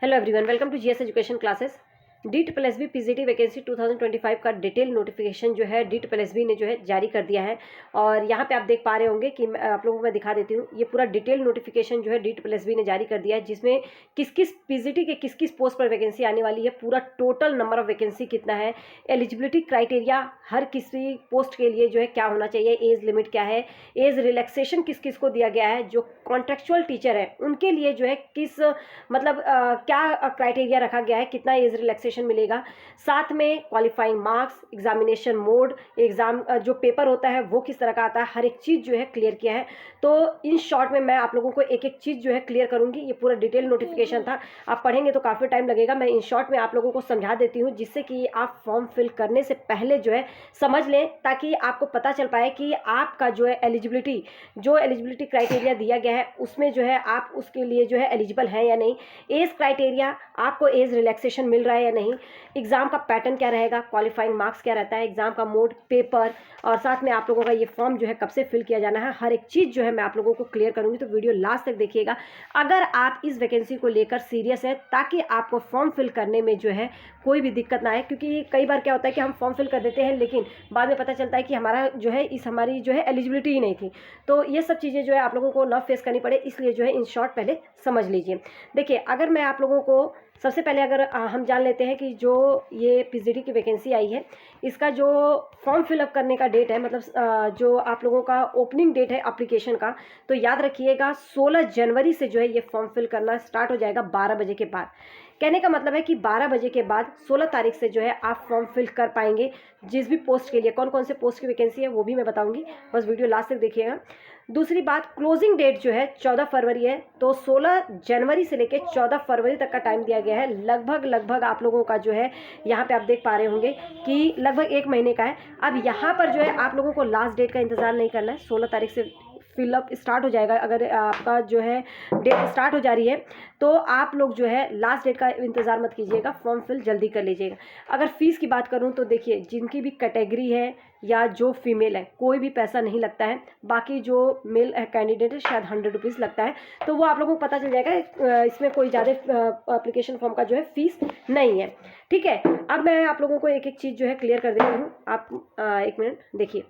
Hello everyone, welcome to GS education classes. DSSB PGT vacancy 2025 का detail notification जो है DSSB ने जो है जारी कर दिया है। और यहाँ पे आप देख पा रहे होंगे कि आप लोगों को मैं दिखा देती हूँ। ये पूरा डिटेल नोटिफिकेशन जो है DSSB ने जारी कर दिया है, जिसमें किस किस पीजीटी के किस किस पोस्ट पर वैकेंसी आने वाली है, पूरा टोटल नंबर ऑफ वैकेंसी कितना है, एलिजिबिलिटी क्राइटेरिया हर किसी पोस्ट के लिए जो है क्या होना चाहिए, एज लिमिट क्या है, एज रिलैक्सेशन किस किस को दिया गया है, जो कॉन्ट्रेक्चुअल टीचर है उनके लिए जो है किस मतलब क्या क्राइटेरिया रखा गया है, कितना एज रिलैक्सेशन मिलेगा, साथ में qualifying marks, examination mode, exam जो पेपर होता है वो किस तरह का आता है, हर एक चीज़ जो है क्लियर किया है। तो इन शॉर्ट में मैं आप लोगों को एक एक चीज़ जो है क्लियर करूंगी। ये पूरा डिटेल नोटिफिकेशन था, आप पढ़ेंगे तो काफ़ी टाइम लगेगा। मैं इन शॉर्ट में आप लोगों को समझा देती हूँ, जिससे कि आप फॉर्म फिल करने से पहले जो है समझ लें, ताकि आपको पता चल पाए कि आपका जो है एलिजिबिलिटी क्राइटेरिया दिया गया है उसमें जो है आप उसके लिए जो है एलिजिबल हैं या नहीं, एज क्राइटेरिया, आपको एज रिलैक्सेशन मिल रहा है या नहीं, एग्जाम का पैटर्न क्या रहेगा, क्वालिफाइंग मार्क्स क्या रहता है, एग्जाम का मोड, पेपर, और साथ में आप लोगों का ये फॉर्म जो है कब से फिल किया जाना है, हर एक चीज़ जो है मैं आप लोगों को क्लियर करूंगी। तो वीडियो लास्ट तक देखिएगा अगर आप इस वैकेंसी को लेकर सीरियस है, ताकि आपको फॉर्म फिल करने में जो है कोई भी दिक्कत ना आए। क्योंकि कई बार क्या होता है कि हम फॉर्म फिल कर देते हैं, लेकिन बाद में पता चलता है कि हमारा जो है हमारी जो है एलिजिबिलिटी ही नहीं थी। तो ये सब चीज़ें जो है आप लोगों को ना फेस करनी पड़े, इसलिए जो है इन शॉर्ट पहले समझ लीजिए। देखिए, अगर मैं आप लोगों को सबसे पहले अगर हम जान लेते हैं कि जो ये पीजीटी की वैकेंसी आई है, इसका जो फॉर्म फिलअप करने का डेट है, मतलब जो आप लोगों का ओपनिंग डेट है एप्लीकेशन का, तो याद रखिएगा 16 जनवरी से जो है ये फॉर्म फिल करना स्टार्ट हो जाएगा 12 बजे के बाद। कहने का मतलब है कि 12 बजे के बाद 16 तारीख से जो है आप फॉर्म फिल कर पाएंगे। जिस भी पोस्ट के लिए, कौन कौन से पोस्ट की वैकेंसी है वो भी मैं बताऊंगी, बस वीडियो लास्ट तक देखिएगा। दूसरी बात, क्लोजिंग डेट जो है 14 फरवरी है, तो 16 जनवरी से लेकर 14 फरवरी तक का टाइम दिया गया है। लगभग आप लोगों का जो है यहाँ पे आप देख पा रहे होंगे कि लगभग 1 महीने का है। अब यहाँ पर जो है आप लोगों को लास्ट डेट का इंतज़ार नहीं करना है, 16 तारीख से फिलअप स्टार्ट हो जाएगा। अगर आपका जो है डेट स्टार्ट हो जा रही है तो आप लोग जो है लास्ट डेट का इंतज़ार मत कीजिएगा, फॉर्म फिल जल्दी कर लीजिएगा। अगर फ़ीस की बात करूं तो देखिए, जिनकी भी कैटेगरी है या जो फीमेल है कोई भी पैसा नहीं लगता है। बाकी जो मेल कैंडिडेट है शायद 100 रुपीज़ लगता है, तो वो आप लोगों को पता चल जाएगा। इसमें कोई ज़्यादा एप्लीकेशन फॉर्म का जो है फ़ीस नहीं है, ठीक है। अब मैं आप लोगों को एक एक चीज़ जो है क्लियर कर देती हूँ। आप एक मिनट देखिए।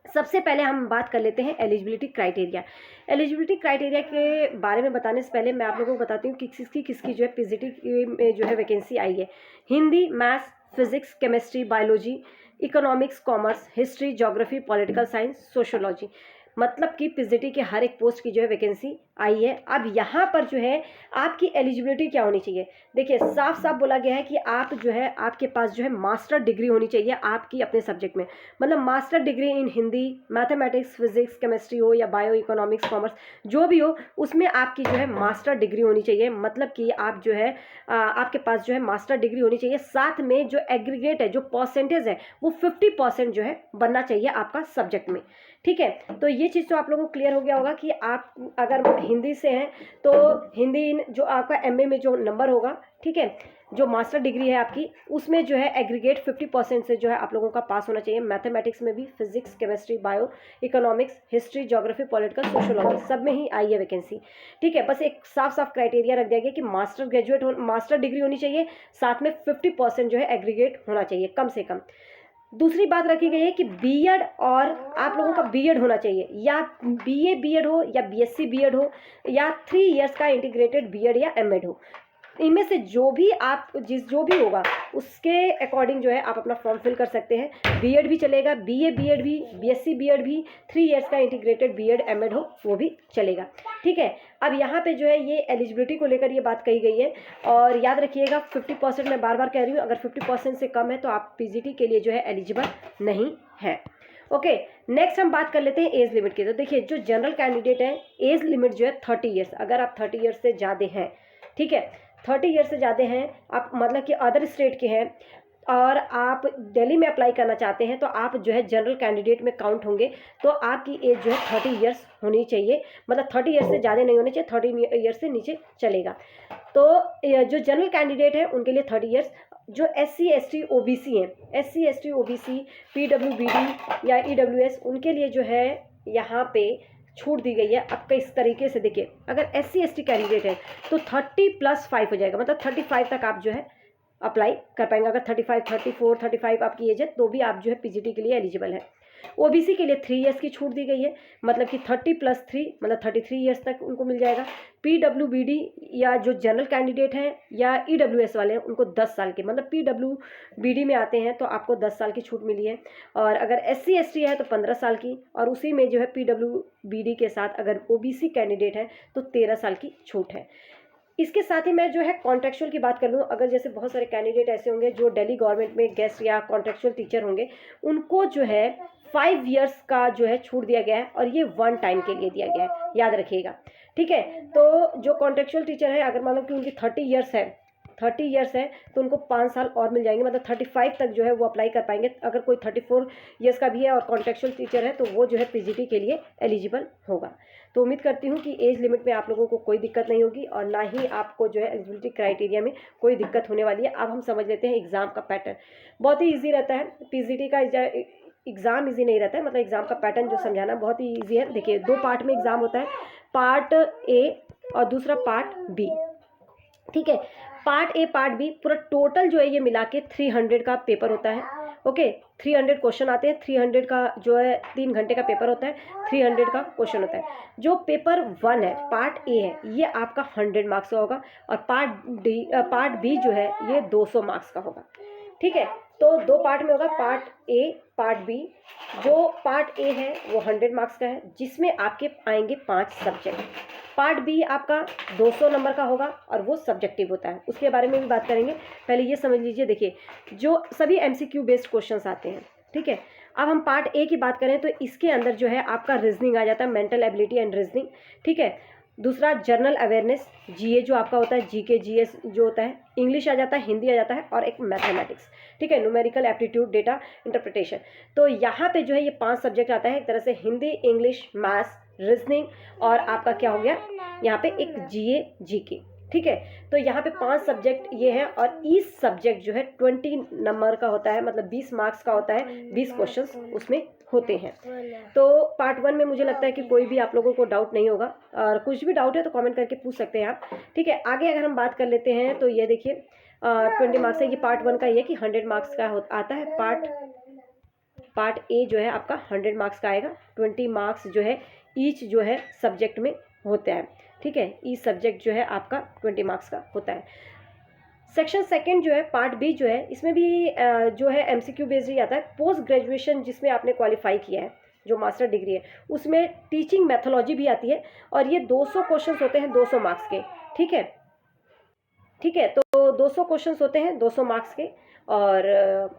सबसे पहले हम बात कर लेते हैं एलिजिबिलिटी क्राइटेरिया। एलिजिबिलिटी क्राइटेरिया के बारे में बताने से पहले मैं आप लोगों को बताती हूँ कि किसकी जो है पीजीटी में जो है वैकेंसी आई है। Hindi, maths, physics, chemistry, biology, economics, commerce, history, geography, political science, sociology, मतलब कि पीजीटी के हर एक पोस्ट की जो है वैकेंसी आई है। अब यहाँ पर जो है आपकी एलिजिबिलिटी क्या होनी चाहिए, देखिए साफ साफ बोला गया है कि आप जो है आपके पास जो है मास्टर डिग्री होनी चाहिए आपकी अपने सब्जेक्ट में। मतलब master degree in Hindi, mathematics, physics, chemistry हो या बायो, इकोनॉमिक्स, कॉमर्स, जो भी हो उसमें आपकी जो है मास्टर डिग्री होनी चाहिए। मतलब कि आप जो है आपके पास जो है मास्टर डिग्री होनी चाहिए। साथ में जो एग्रीगेट है, जो परसेंटेज है, वो 50% जो है बनना चाहिए आपका सब्जेक्ट में, ठीक है। तो ये चीज़ तो आप लोगों को क्लियर हो गया होगा कि आप अगर हिंदी से हैं तो हिंदी जो आपका एमए में जो नंबर होगा, ठीक है, जो मास्टर डिग्री है आपकी, उसमें जो है एग्रीगेट 50% से जो है आप लोगों का पास होना चाहिए। मैथमेटिक्स में भी, physics, chemistry, bio, economics, history, geography, political, sociology, सब में ही आई है वैकेंसी, ठीक है। बस एक साफ साफ क्राइटेरिया रख दिया गया कि मास्टर डिग्री होनी चाहिए, साथ में 50% जो है एग्रीगेट होना चाहिए कम से कम। दूसरी बात रखी गई है कि बीएड, और आप लोगों का बीएड होना चाहिए, या बीए बीएड हो या बीएससी बीएड हो या 3 इयर्स का इंटीग्रेटेड बीएड या एमएड हो। इनमें से जो भी होगा उसके अकॉर्डिंग जो है आप अपना फॉर्म फिल कर सकते हैं। बीएड भी चलेगा, बीए बीएड भी, बीएससी बीएड भी, 3 इयर्स का इंटीग्रेटेड बीएड एमएड हो वो भी चलेगा, ठीक है। अब यहाँ पे जो है ये एलिजिबिलिटी को लेकर ये बात कही गई है, और याद रखिएगा 50%, मैं बार बार कह रही हूँ, अगर 50% से कम है तो आप पीजीटी के लिए जो है एलिजिबल नहीं है, ओके। नेक्स्ट हम बात कर लेते हैं एज लिमिट की। तो देखिए, जो जनरल कैंडिडेट है, एज लिमिट जो है 30 ईयर्स। अगर आप 30 ईयर्स से ज़्यादा हैं, ठीक है, 30 ईयर्स से ज़्यादा हैं आप, मतलब कि अदर स्टेट के हैं और आप दिल्ली में अप्लाई करना चाहते हैं, तो आप जो है जनरल कैंडिडेट में काउंट होंगे। तो आपकी एज जो है 30 ईयर्स होनी चाहिए, मतलब 30 ईयर्स से ज़्यादा नहीं होनी चाहिए, 30 ईयर्स से नीचे चलेगा। तो जो जनरल कैंडिडेट है उनके लिए 30 ईयर्स। जो SC ST OBC हैं, SC ST OBC, PWBD या EWS, उनके लिए जो है यहाँ पे छूट दी गई है। अब इस तरीके से देखिए, अगर SC/ST कैंडिडेट है तो 30+5 हो जाएगा, मतलब 35 तक आप जो है अप्लाई कर पाएंगे। अगर 35, 34, 35 आपकी एज है तो भी आप जो है PGT के लिए एलिजिबल है। OBC के लिए 3 ईयर्स की छूट दी गई है, मतलब कि 30+3 मतलब 33 ईयर्स तक उनको मिल जाएगा। PWBD या जो जनरल कैंडिडेट हैं या EWS वाले हैं उनको 10 साल के, मतलब PWBD में आते हैं तो आपको 10 साल की छूट मिली है। और अगर SC/ST है तो 15 साल की, और उसी में जो है PWBD के साथ अगर OBC कैंडिडेट है तो 13 साल की छूट है। इसके साथ ही मैं जो है कॉन्ट्रेक्चुअल की बात कर लूँ, अगर जैसे बहुत सारे कैंडिडेट ऐसे होंगे जो दिल्ली गवर्नमेंट में गेस्ट या कॉन्ट्रेक्चुअल टीचर होंगे, उनको जो है 5 ईयर्स का जो है छूट दिया गया है, और ये 1 टाइम के लिए दिया गया है, याद रखिएगा, ठीक है। तो जो कॉन्ट्रेक्चुअल टीचर है, अगर मान लो कि उनकी 30 ईयर्स है तो उनको 5 साल और मिल जाएंगे, मतलब 35 तक जो है वो अप्लाई कर पाएंगे। अगर कोई 34 ईयर्स का भी है और कॉन्ट्रेक्चुअल टीचर है तो वो जो है PGT के लिए एलिजिबल होगा। तो उम्मीद करती हूँ कि एज लिमिट में आप लोगों को कोई दिक्कत नहीं होगी, और ना ही आपको जो है एलिजिबिलिटी क्राइटेरिया में कोई दिक्कत होने वाली है। अब हम समझ लेते हैं एग्ज़ाम का पैटर्न। बहुत ही ईजी रहता है, PGT का एग्ज़ाम ईजी नहीं रहता है, मतलब एग्ज़ाम का पैटर्न जो समझाना बहुत ही ईजी है। देखिए, 2 पार्ट में एग्ज़ाम होता है, पार्ट A और दूसरा पार्ट B, ठीक है। पार्ट A पार्ट B पूरा टोटल जो है ये मिला के 300 का पेपर होता है, ओके। 300 क्वेश्चन आते हैं, 300 का जो है 3 घंटे का पेपर होता है, 300 का क्वेश्चन होता है। जो पेपर 1 है, पार्ट A है, ये आपका 100 मार्क्स का होगा, और पार्ट B जो है ये 200 मार्क्स का होगा, ठीक है। तो 2 पार्ट में होगा, पार्ट A पार्ट B। जो पार्ट A है वो 100 मार्क्स का है, जिसमें आपके आएंगे 5 सब्जेक्ट। पार्ट B आपका 200 नंबर का होगा, और वो सब्जेक्टिव होता है, उसके बारे में भी बात करेंगे। पहले ये समझ लीजिए, देखिए जो सभी MCQ बेस्ड क्वेश्चंस आते हैं, ठीक है। अब हम पार्ट A की बात करें तो इसके अंदर जो है आपका रीजनिंग आ जाता है, मेंटल एबिलिटी एंड रीजनिंग, ठीक है। दूसरा जनरल अवेयरनेस, GA जो आपका होता है, GK GS जो होता है, इंग्लिश आ जाता है, हिंदी आ जाता है, और एक मैथमेटिक्स, ठीक है, न्यूमेरिकल एप्टीट्यूड, डेटा इंटरप्रिटेशन। तो यहाँ पे जो है ये 5 सब्जेक्ट आता है, एक तरह से हिंदी, इंग्लिश, मैथ्स, रीजनिंग, और आपका क्या हो गया यहाँ पे एक GA GK, ठीक है। तो यहाँ पे 5 सब्जेक्ट ये है, और ईच सब्जेक्ट जो है 20 नंबर का होता है, मतलब 20 मार्क्स का होता है, 20 क्वेश्चंस उसमें होते हैं। तो पार्ट 1 में मुझे लगता है कि कोई भी आप लोगों को डाउट नहीं होगा, और कुछ भी डाउट है तो कमेंट करके पूछ सकते हैं आप, ठीक है। आगे अगर हम बात कर लेते हैं तो ये देखिए 20 मार्क्स है, ये पार्ट 1 का ये कि 100 मार्क्स का आता है। पार्ट A जो है आपका 100 मार्क्स का आएगा, 20 मार्क्स जो है ईच जो है सब्जेक्ट में होता है, ठीक है। ईच सब्जेक्ट जो है आपका 20 मार्क्स का होता है। सेक्शन सेकंड जो है पार्ट B जो है, इसमें भी जो है MCQ बेस्ड ही आता है। पोस्ट ग्रेजुएशन जिसमें आपने क्वालिफाई किया है, जो मास्टर डिग्री है, उसमें टीचिंग मैथोलॉजी भी आती है, और ये 200 क्वेश्चंस होते हैं 200 मार्क्स के, ठीक है, ठीक है। तो 200 क्वेश्चंस होते हैं 200 मार्क्स के। और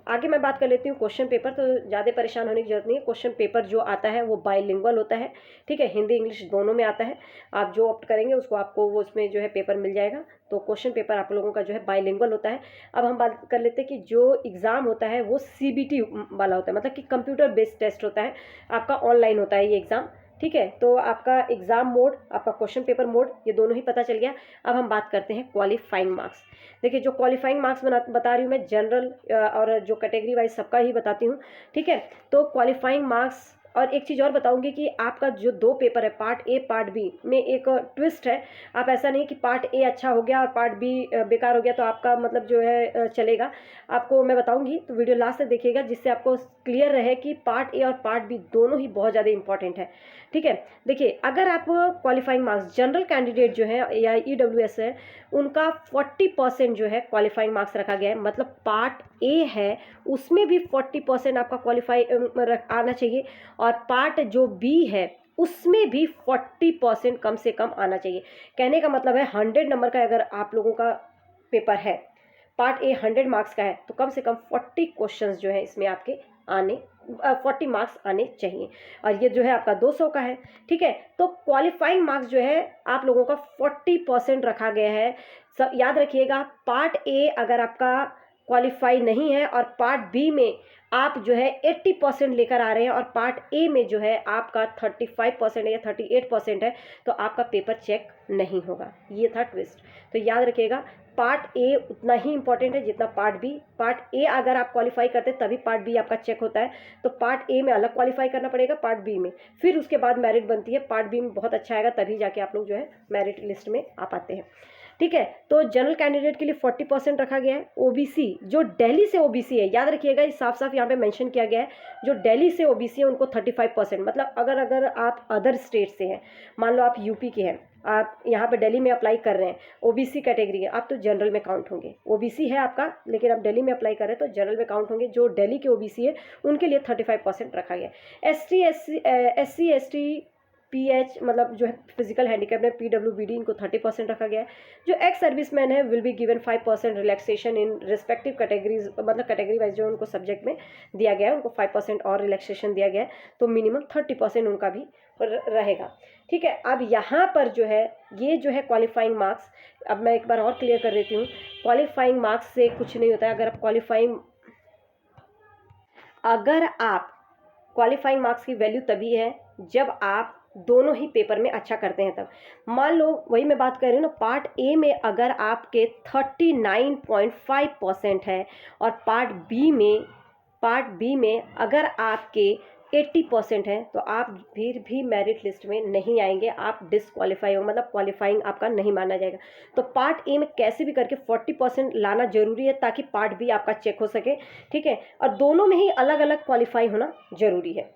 आगे मैं बात कर लेती हूँ क्वेश्चन पेपर, तो ज़्यादा परेशान होने की जरूरत नहीं है। क्वेश्चन पेपर जो आता है वो बाइलिंगुअल होता है, ठीक है, हिंदी इंग्लिश दोनों में आता है। आप जो ऑप्ट करेंगे उसको आपको वो उसमें जो है पेपर मिल जाएगा। तो क्वेश्चन पेपर आप लोगों का जो है बाइलिंगुअल होता है। अब हम बात कर लेते हैं कि जो एग्ज़ाम होता है वो CBT वाला होता है, मतलब कि कंप्यूटर बेस्ड टेस्ट होता है, आपका ऑनलाइन होता है ये एग्ज़ाम, ठीक है। तो आपका एग्ज़ाम मोड, आपका क्वेश्चन पेपर मोड, ये दोनों ही पता चल गया। अब हम बात करते हैं क्वालिफाइंग मार्क्स। देखिए, जो क्वालिफाइंग मार्क्स बता रही हूँ मैं, जनरल और जो कैटेगरी वाइज सबका ही बताती हूँ, ठीक है। तो क्वालिफाइंग मार्क्स, और एक चीज़ और बताऊंगी कि आपका जो 2 पेपर है, पार्ट A पार्ट B में एक ट्विस्ट है। आप ऐसा नहीं कि पार्ट A अच्छा हो गया और पार्ट B बेकार हो गया तो आपका मतलब जो है चलेगा। आपको मैं बताऊंगी, तो वीडियो लास्ट तक देखिएगा, जिससे आपको क्लियर रहे कि पार्ट A और पार्ट B दोनों ही बहुत ज़्यादा इंपॉर्टेंट है, ठीक है। देखिए, अगर आप क्वालिफाइंग मार्क्स, जनरल कैंडिडेट जो है या EWS है, उनका 40% जो है क्वालिफाइंग मार्क्स रखा गया है, मतलब पार्ट A है उसमें भी 40% आपका क्वालिफाई आना चाहिए, और पार्ट जो B है उसमें भी 40% कम से कम आना चाहिए। कहने का मतलब है 100 नंबर का अगर आप लोगों का पेपर है, पार्ट A 100 मार्क्स का है, तो कम से कम 40 क्वेश्चंस जो है इसमें आपके 40 मार्क्स आने चाहिए, और ये जो है आपका 200 का है, ठीक है। तो क्वालिफाइंग मार्क्स जो है आप लोगों का 40% रखा गया है। सब याद रखिएगा, पार्ट A अगर आपका क्वालिफाई नहीं है और पार्ट B में आप जो है 80% लेकर आ रहे हैं, और पार्ट A में जो है आपका 35% या 38% है, तो आपका पेपर चेक नहीं होगा। ये था ट्विस्ट। तो याद रखिएगा, पार्ट ए उतना ही इंपॉर्टेंट है जितना पार्ट बी। पार्ट ए अगर आप क्वालिफाई करते हैं तभी पार्ट बी आपका चेक होता है, तो पार्ट ए में अलग क्वालिफाई करना पड़ेगा, पार्ट बी में, फिर उसके बाद मेरिट बनती है। पार्ट बी में बहुत अच्छा आएगा तभी जाके आप लोग जो है मेरिट लिस्ट में आ पाते हैं। ठीक है, तो जनरल कैंडिडेट के लिए 40% रखा गया है। ओबीसी जो दिल्ली से ओबीसी है, याद रखिएगा ये साफ साफ यहाँ पे मेंशन किया गया है, जो दिल्ली से ओबीसी है उनको 35%, मतलब अगर आप अदर स्टेट से हैं, मान लो आप यूपी के हैं, आप यहाँ पे दिल्ली में अप्लाई कर रहे हैं, ओबीसी कैटेगरी है, आप तो जनरल में काउंट होंगे। ओबीसी है आपका लेकिन आप दिल्ली में अप्लाई कर रहे हैं तो जनरल में काउंट होंगे। जो दिल्ली के ओबीसी है उनके लिए 35% रखा गया है। एससी एसटी पीएच मतलब जो है फिजिकल हैंडीकैप है, पीडब्ल्यूबीडी, इनको 30% रखा गया है। जो एक्स सर्विसमैन है will be given 5% relaxation in respective categories, मतलब कैटेगरी वाइज जो उनको सब्जेक्ट में दिया गया है उनको 5% और रिलैक्सेशन दिया गया है, तो मिनिमम 30% उनका भी रहेगा। ठीक है, अब यहाँ पर जो है ये जो है क्वालिफाइंग मार्क्स, अब मैं एक बार और क्लियर कर देती हूँ, क्वालिफाइंग मार्क्स से कुछ नहीं होता है। अगर आप क्वालिफाइंग मार्क्स की वैल्यू तभी है जब आप दोनों ही पेपर में अच्छा करते हैं तब। मान लो वही मैं बात कर रही हूँ ना, पार्ट ए में अगर आपके 39.5% है और पार्ट बी में अगर आपके 80% है तो आप फिर भी मेरिट लिस्ट में नहीं आएंगे, आप डिसक्वालीफाई हो, मतलब क्वालिफाइंग आपका नहीं माना जाएगा। तो पार्ट ए में कैसे भी करके 40% लाना जरूरी है ताकि पार्ट बी आपका चेक हो सके। ठीक है, और दोनों में ही अलग अलग क्वालिफाई होना जरूरी है।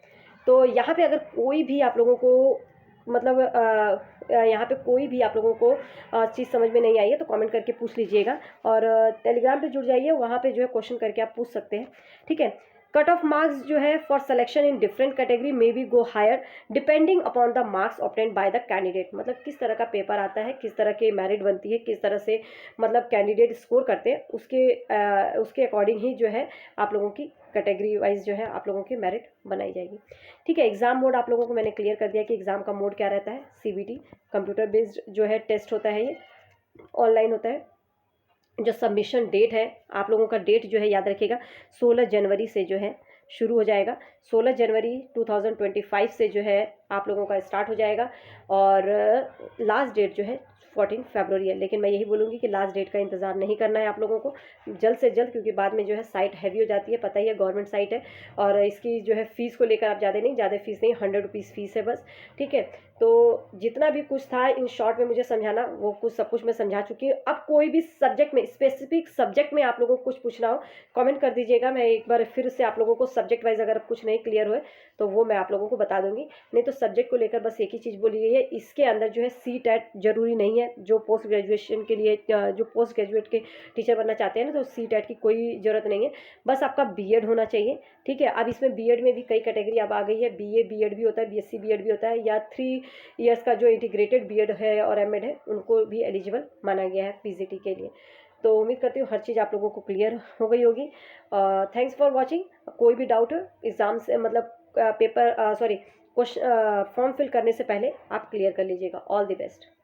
तो यहाँ पे अगर कोई भी आप लोगों को मतलब यहाँ पे कोई भी आप लोगों को चीज़ समझ में नहीं आई है तो कमेंट करके पूछ लीजिएगा, और टेलीग्राम पे जुड़ जाइए, वहाँ पे जो है क्वेश्चन करके आप पूछ सकते हैं। ठीक है, कट ऑफ मार्क्स जो है for selection in different category may be go higher depending upon the marks obtained by the candidate, मतलब किस तरह का पेपर आता है, किस तरह की मेरिट बनती है, किस तरह से मतलब कैंडिडेट स्कोर करते हैं, उसके अकॉर्डिंग ही जो है आप लोगों की कैटेगरी वाइज जो है आप लोगों की मेरिट बनाई जाएगी। ठीक है, एग्जाम मोड आप लोगों को मैंने क्लियर कर दिया कि एग्जाम का मोड क्या रहता है। सीबीटी कंप्यूटर बेस्ड जो है टेस्ट होता है, ये ऑनलाइन होता है। जो सबमिशन डेट है आप लोगों का डेट जो है याद रखिएगा 16 जनवरी से जो है शुरू हो जाएगा। 16 जनवरी 2025 से जो है आप लोगों का स्टार्ट हो जाएगा, और लास्ट डेट जो है 14 फरवरी है। लेकिन मैं यही बोलूँगी कि लास्ट डेट का इंतज़ार नहीं करना है आप लोगों को, जल्द से जल्द, क्योंकि बाद में जो है साइट हैवी हो जाती है, पता ही है गवर्नमेंट साइट है, और इसकी जो है फ़ीस को लेकर आप ज़्यादा फीस नहीं, 100 रुपीज़ फ़ीस है बस। ठीक है, तो जितना भी कुछ था इन शॉर्ट में मुझे समझाना वो सब कुछ मैं समझा चुकी हूँ। अब कोई भी सब्जेक्ट में, स्पेसिफिक सब्जेक्ट में आप लोगों को कुछ पूछना हो कमेंट कर दीजिएगा, मैं एक बार फिर से आप लोगों को सब्जेक्ट वाइज अगर कुछ नहीं क्लियर हुए तो वो मैं आप लोगों को बता दूंगी। नहीं तो सब्जेक्ट को लेकर बस एक ही चीज़ बोली गई है, इसके अंदर जो है CTET जरूरी नहीं है। जो पोस्ट ग्रेजुएशन के लिए, जो पोस्ट ग्रेजुएट के टीचर बनना चाहते हैं ना, तो CTET की कोई ज़रूरत नहीं है, बस आपका बीएड होना चाहिए। ठीक है, अब इसमें बीएड में भी कई कैटेगरी अब आ गई है, BA बीएड भी होता है, BSc बीएड भी होता है, या 3 ईयर्स का जो इंटीग्रेटेड बीएड है और एमएड है उनको भी एलिजिबल माना गया है पीजीटी के लिए। तो उम्मीद करती हूँ हर चीज़ आप लोगों को क्लियर हो गई होगी। Thanks for watching. कोई भी डाउट एग्ज़ाम से मतलब पेपर क्वेश्चन फॉर्म फिल करने से पहले आप क्लियर कर लीजिएगा। All the best.